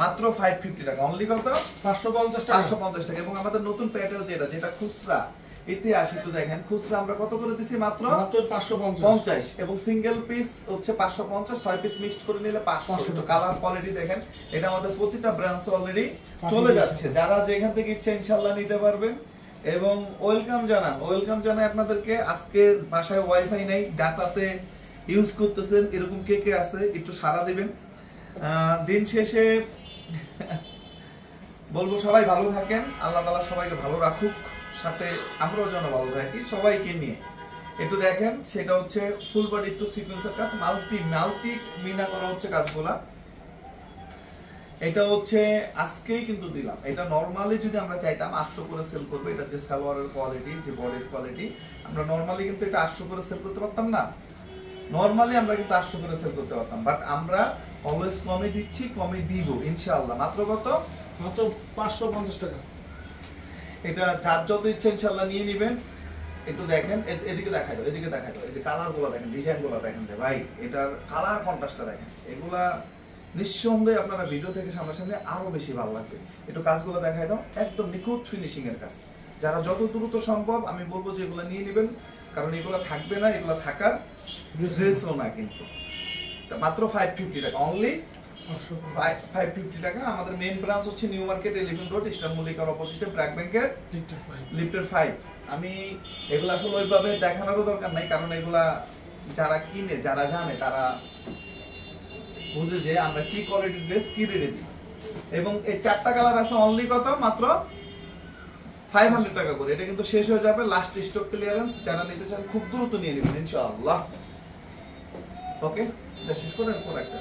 মাত্র 550 টাকা অনলি কত 550 টাকা 550 টাকা এবং আমাদের নতুন প্যাটেল যেটা খুচরা ইতিহাস একটু দেখেন খুচরা আমরা কত করে দিছি মাত্র 550 এবং সিঙ্গেল পিস হচ্ছে 550 6 পিস মিক্সড করে নিলে 500 তো কালার কোয়ালিটি দেখেন এটা আমাদের প্রতিটা ব্রাঞ্চে অলরেডি চলে যাচ্ছে যারা যেখান থেকে ইচ্ছা ইনশাআল্লাহ নিতে পারবেন এবং ওয়েলকাম জানাই আপনাদেরকে আজকে বাসায় ওয়াইফাই নেই ডাটাতে ইউজ করতেছেন এরকম কে কে আছে একটু সাড়া দিবেন দিন শেষে বলবো সবাই ভালো থাকেন আল্লাহ তাআলা সবাইকে ভালো রাখুক সাথে আমরাও যেন ভালো থাকি সবাইকে নিয়ে একটু দেখেন সেটা হচ্ছে ফুল বডি একটু সিকোয়েন্সের কাজ মাল্টি মিনা করা হচ্ছে কাজগুলা এটা হচ্ছে আজকেই কিন্তু দিলাম এটা নরমালি যদি আমরা চাইতাম 800 করে সেল করব এটা যে সালোয়ারের কোয়ালিটি যে বডির কোয়ালিটি আমরা নরমালি কিন্তু এটা 800 করে সেল করতে পারতাম না নরমালি আমরা কিন্তু 800 করে সেল করতে পারতাম বাট আমরা অলওয়েজ কমে দিচ্ছি কমে দিব ইনশাআল্লাহ মাত্র কত মাত্র 550 টাকা এটা যার যত ইচ্ছা ইনশাআল্লাহ নিয়ে নেবেন একটু দেখেন এদিকে দেখাই দাও এই যে কালারগুলো দেখেন ডিজাইনগুলো দেখেন ভাই এটার কালার কন্ট্রাস্টটা দেখেন এগুলা নিঃসন্দেহে আপনারা ভিডিও থেকে সামনাসামনি আরো বেশি ভালো লাগবে একটু কাজগুলো দেখাই দাও একদম নিখুঁত ফিনিশিং এর কাজ যারা যত দ্রুত সম্ভব আমি বলবো যে এগুলো নিয়ে নেবেন কারণ এগুলো থাকবে না এগুলো থাকার ড্রেসও না কিন্তু মাত্র 550 টাকা অনলি 550 টাকা আমাদের মেইন ব্রাঞ্চ হচ্ছে নিউ মার্কেট 11 রোড ইস্টার্ন মল্লিকার অপোজিটে ব্র্যাক ব্যাংকের লিফটের 5 আমি এগুলো আসলে ওইভাবে দেখানোরও দরকার নাই কারণ এগুলা যারা কিনে যারা জানে তারা বুঝে যে আমরা কি কোয়ালিটির ড্রেস কি রেটে দিই এবং এই চারটা কালার আছে অনলি কত মাত্র 500 টাকা করে এটা কিন্তু শেষ হয়ে যাবে লাস্ট স্টক ক্লিয়ারেন্স যারা নিতে চান খুব দ্রুত নিয়ে নেবেন ইনশাআল্লাহ ওকে এটা শেষ করে পর একটা